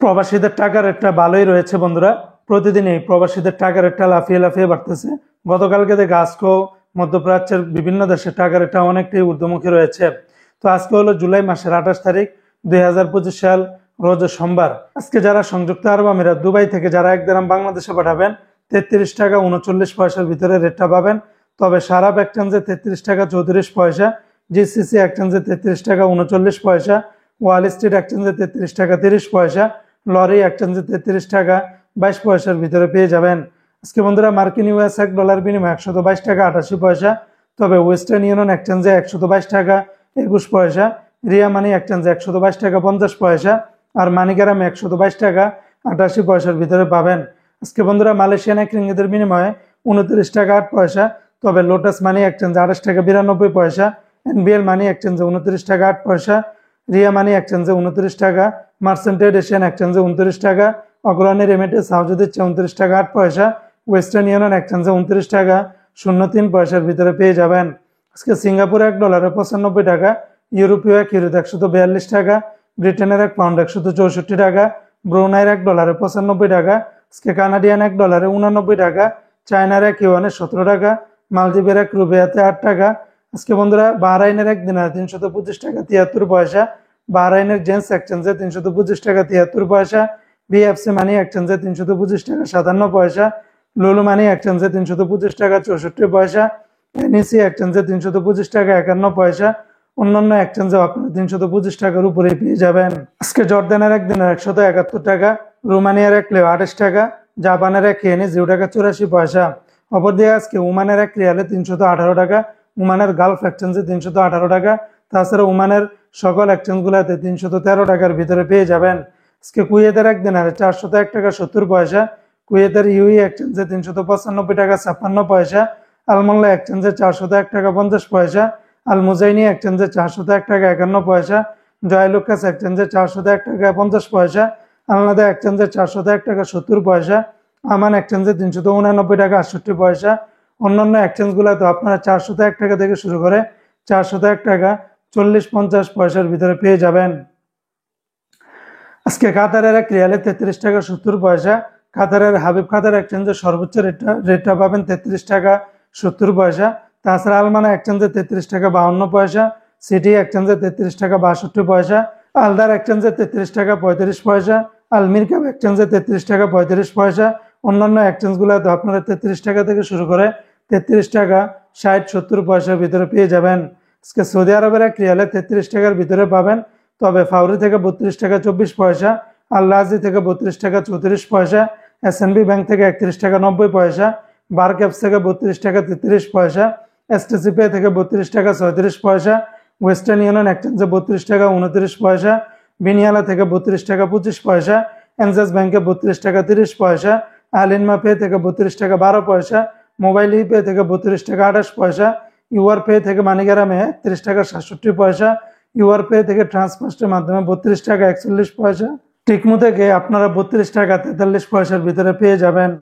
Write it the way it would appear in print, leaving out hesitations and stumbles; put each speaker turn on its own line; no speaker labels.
প্রবাসীদের টাকার রেটটা ভালোই রয়েছে বন্ধুরা। প্রতিদিনই প্রবাসীদের টাকার রেটটা লাফিয়ে লাফিয়ে বাড়তেছে। গতকালকে থেকে আজকেও মধ্যপ্রাচ্যের বিভিন্ন দেশের টাকার রেটটা অনেকটাই ঊর্ধ্বমুখী রয়েছে। তো আজকে হলো জুলাই মাসের 28 তারিখ 2025 সাল, রোজ সোমবার। আজকে যারা সংযুক্ত আরব আমিরাত দুবাই থেকে যারা 1 দিরহাম বাংলাদেশে পাঠাবেন 33 টাকা 39 পয়সার ভিতরে রেটটা পাবেন। তবে সারাপ এক্সচেঞ্জে 33 টাকা 34 পয়সা, জিসিসি এক্সচেঞ্জে 33 টাকা 39 পয়সা, ওয়াল স্ট্রিট এক্সচেঞ্জে 33 টাকা 30 পয়সা, লরি এক্সচেঞ্জে 33 টাকা 22 পয়সার ভিতরে পেয়ে যাবেন। আজকে বন্ধুরা মার্কিন ইউএস $1 বিনিময়ে 122 টাকা 88 পয়সা। তবে ওয়েস্টার্ন ইউনিয়ন এক্সচেঞ্জে 122 টাকা 21 পয়সা, রিয়া মানি এক্সচেঞ্জে 122 টাকা 50 পয়সা, আর মানিগ্রামে 122 টাকা 88 পয়সার ভিতরে পাবেন। আজকে বন্ধুরা মালয়েশিয়ান এক রিঙ্গিতের বিনিময়ে 29 টাকা 8 পয়সা। তবে লোটাস মানি এক্সচেঞ্জে 28 টাকা 92 পয়সা, এনবিএল মানি এক্সচেঞ্জে 29 টাকা 8 পয়সা, রিয়া মানি এক্সচেঞ্জে 29 টাকা, মার্সেন্টেড এশিয়ান এক্সচেঞ্জে 29 টাকা, অগ্রণী রেমিটেন্স হাউজে দিচ্ছে 29 টাকা 8 পয়সা, ওয়েস্টার্ন ইউনিয়ন এক্সচেঞ্জে 29 টাকা 03 পয়সার ভিতরে পেয়ে যাবেন। আজকে সিঙ্গাপুরে $1 95 টাকা, ইউরোপীয় এক ইউরোতে 142 টাকা, ব্রিটেনের এক পাউন্ড 164 টাকা, ব্রুনাইয়ের $1 95 টাকা, আজকে কানাডিয়ান $1 89 টাকা, চায়নার এক ইউয়ানে 17 টাকা, মালদ্বীপের এক রুপিয়াতে 8 টাকা। আজকে বন্ধুরা বাহরাইনের এক দিনারে 325 টাকা 73 পয়সা, বাহরাইনের জেন্স এক্সচেঞ্জে 325 টাকা 73 পয়সা, বিএফসি মানি এক্সচেঞ্জে 325 টাকা 57 পয়সা, লুলু মানি এক্সচেঞ্জে 325 টাকা 64 পয়সা, এনইসি এক্সচেঞ্জে 325 টাকা 51 পয়সা। অন্যান্য এক্সচেঞ্জে আপনারা 325 টাকার উপরে পেয়ে যাবেন। আজকে জর্দানের এক দিনের 171 টাকা, রোমানিয়ার এক লেও 28 টাকা, জাপানের এক ইয়েনে 0 টাকা 84 পয়সা। অপরদিকে আজকে ওমানের এক রিয়ালে 318 টাকা, ওমানের গালফ এক্সচেঞ্জে 318 টাকা। তাছাড়া ওমানের সকল এক্সচেঞ্জ গুলাতে 313 টাকার ভিতরে পেয়ে যাবেন। আজকে কুয়েতের এক দিনারে 401 টাকা 70 পয়সা, কুয়েতের ইউই এক্সচেঞ্জে 395 টাকা 56 পয়সা, আলমোল্লা এক্সচেঞ্জে 401 টাকা 50 পয়সা, আল মুজাইনি এক্সচেঞ্জে 401 টাকা 51 পয়সা, জয়লুকাস এক্সচেঞ্জে 401 টাকা 50 পয়সা, আলনাদা এক্সচেঞ্জে 401 টাকা 70 পয়সা, আমান এক্সচেঞ্জে 389 টাকা 68 পয়সা। অন্যান্য এক্সচেঞ্জ গুলাতে আপনারা 401 টাকা থেকে শুরু করে 401 টাকা 40-50 পয়সার ভিতরে পেয়ে যাবেন। আজকে কাতারের এক রিয়ালে 33 টাকা 70 পয়সা, কাতারের হাবিব কাতার এক্সচেঞ্জে সর্বোচ্চ রেটটা পাবেন 33 টাকা 70 পয়সা। তাছাড়া আলমানা এক্সচেঞ্জে 33 টাকা 52 পয়সা, সিটি এক্সচেঞ্জে 33 টাকা 62 পয়সা, আলদার এক্সচেঞ্জে 33 টাকা 35 পয়সা, আলমিরকাব এক্সচেঞ্জে 33 টাকা 35 পয়সা। অন্যান্য এক্সচেঞ্জ গুলাতে আপনারা 33 টাকা থেকে শুরু করে 33 টাকা 60-70 পয়সার ভিতরে পেয়ে যাবেন। আজকে সৌদি আরবের এক রিয়ালে 33 টাকার ভিতরে পাবেন। তবে ফাউরি থেকে 32 টাকা 24 পয়সা, আল্লাজি থেকে 32 টাকা 34 পয়সা, এসএনবি ব্যাংক থেকে 31 টাকা 90 পয়সা, বার ক্যাপস থেকে 32 টাকা 33 পয়সা, এসটিসি পে থেকে 32 টাকা 36 পয়সা, ওয়েস্টার্ন ইউনিয়ন এক্সচেঞ্জে 32 টাকা 29 পয়সা, বিনিয়ালা থেকে 32 টাকা 25 পয়সা, এনজাস ব্যাংকে 32 টাকা 30 পয়সা, আলিনমা পে থেকে 32 টাকা 12 পয়সা, মোবাইল ই পে থেকে 32 টাকা 28 পয়সা, ইউআর পে থেকে মানিগ্রামে 31 টাকা 67 পয়সা, ইউআর পে থেকে ট্রান্সফার্স্টের মাধ্যমে 32 টাকা 41 পয়সা, টিকমু থেকে আপনারা 32 টাকা 43 পয়সার ভিতরে পেয়ে যাবেন।